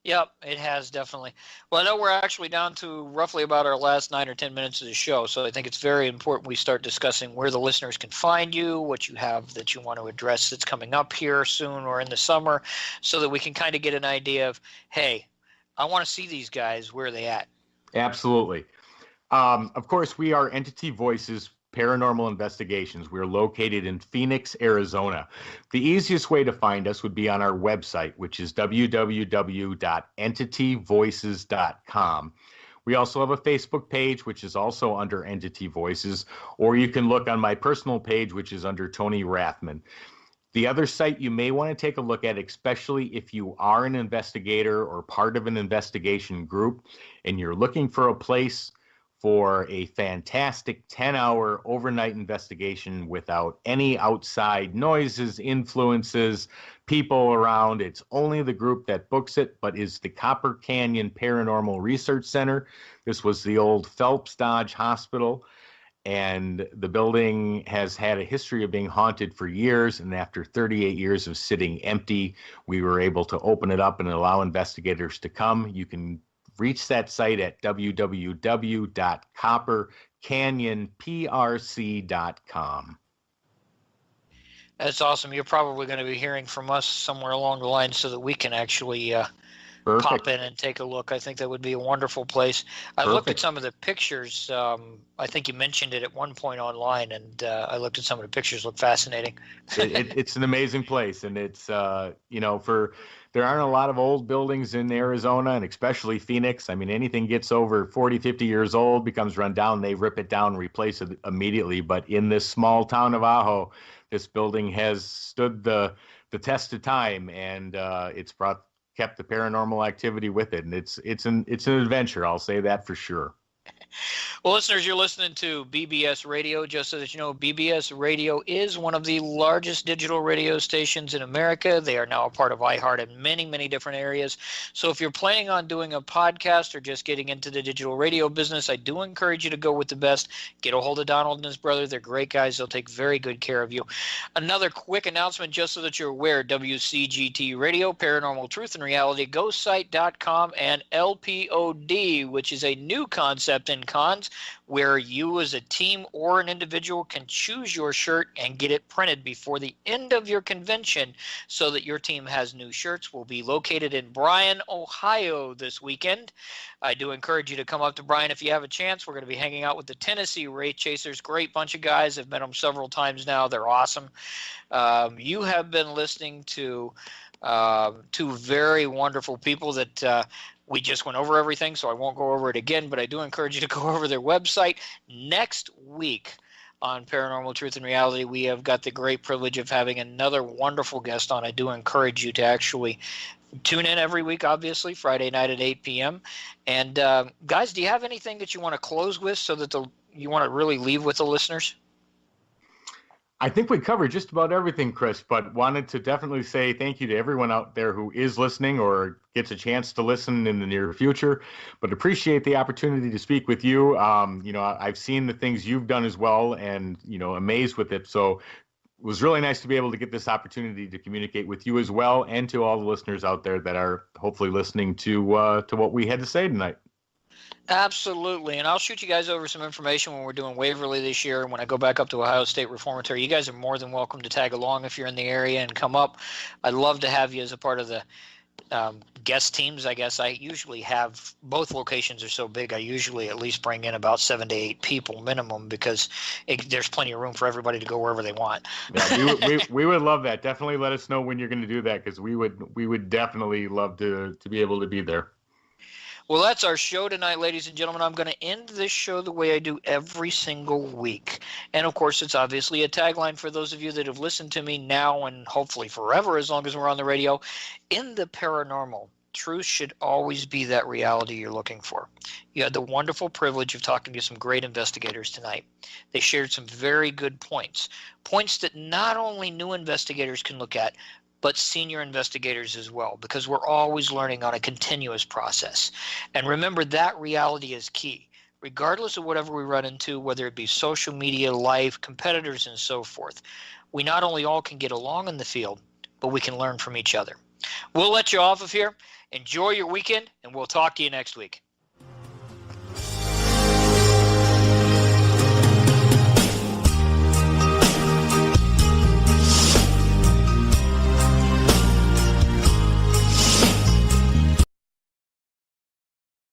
Yep, it has definitely. Well, I know we're actually down to roughly about our last 9 or 10 minutes of the show, so I think it's very important we start discussing where the listeners can find you, what you have that you want to address that's coming up here soon or in the summer, so that we can kind of get an idea of, hey, I want to see these guys. Where are they at? Absolutely. Of course, we are Entity Voices Paranormal Investigations. We're located in Phoenix, Arizona. The easiest way to find us would be on our website, which is www.entityvoices.com. We also have a Facebook page, which is also under Entity Voices, or you can look on my personal page, which is under Tony Rathman. The other site you may want to take a look at, especially if you are an investigator or part of an investigation group, and you're looking for a place for a fantastic 10-hour overnight investigation without any outside noises, influences, people around. It's only the group that books it, but is the Copper Canyon Paranormal Research Center. This was the old Phelps Dodge Hospital, and the building has had a history of being haunted for years, and after 38 years of sitting empty, we were able to open it up and allow investigators to come. You can reach that site at www.coppercanyonprc.com. That's awesome. You're probably going to be hearing from us somewhere along the line so that we can actually pop in and take a look. I think that would be a wonderful place. I looked at some of the pictures. I think you mentioned it at one point online, and I looked at some of the pictures. Look fascinating. It's an amazing place, and it's there aren't a lot of old buildings in Arizona, and especially Phoenix. I mean, anything gets over 40, 50 years old, becomes run down, they rip it down and replace it immediately. But in this small town of Ajo, this building has stood the test of time, and it's kept the paranormal activity with it. And it's an adventure, I'll say that for sure. Well, listeners, you're listening to BBS Radio. Just so that you know, BBS Radio is one of the largest digital radio stations in America. They are now a part of iHeart in many, many different areas. So if you're planning on doing a podcast or just getting into the digital radio business, I do encourage you to go with the best. Get a hold of Donald and his brother. They're great guys. They'll take very good care of you. Another quick announcement, just so that you're aware, WCGT Radio, Paranormal Truth and Reality, GhostSite.com, and LPOD, which is a new concept in Gen Cons, where you as a team or an individual can choose your shirt and get it printed before the end of your convention so that your team has new shirts. We'll be located in Bryan, Ohio this weekend. I do encourage you to come up to Bryan if you have a chance. We're going to be hanging out with the Tennessee Wraith Chasers. Great bunch of guys. I've met them several times now. They're awesome. You have been listening to two very wonderful people that we just went over everything, so I won't go over it again, but I do encourage you to go over their website. Next week on Paranormal Truth and Reality, we have got the great privilege of having another wonderful guest on. I do encourage you to actually tune in every week, obviously, Friday night at 8 p.m. And guys, do you have anything that you want to close with so that you want to really leave with the listeners? I think we covered just about everything, Chris, but wanted to definitely say thank you to everyone out there who is listening or gets a chance to listen in the near future, but appreciate the opportunity to speak with you. I've seen the things you've done as well and, amazed with it. So it was really nice to be able to get this opportunity to communicate with you as well and to all the listeners out there that are hopefully listening to what we had to say tonight. Absolutely, and I'll shoot you guys over some information when we're doing Waverly this year, and when I go back up to Ohio State Reformatory. You guys are more than welcome to tag along if you're in the area and come up. I'd love to have you as a part of the guest teams, I guess. I usually have, both locations are so big, I usually at least bring in about 7 to 8 people minimum because there's plenty of room for everybody to go wherever they want. Yeah, we would love that. Definitely let us know when you're going to do that because we would definitely love to be able to be there. Well, that's our show tonight, ladies and gentlemen. I'm going to end this show the way I do every single week. And, of course, it's obviously a tagline for those of you that have listened to me now and hopefully forever as long as we're on the radio. In the paranormal, truth should always be that reality you're looking for. You had the wonderful privilege of talking to some great investigators tonight. They shared some very good points that not only new investigators can look at, but senior investigators as well, because we're always learning on a continuous process. And remember, that reality is key. Regardless of whatever we run into, whether it be social media, life, competitors, and so forth, we not only all can get along in the field, but we can learn from each other. We'll let you off of here. Enjoy your weekend, and we'll talk to you next week.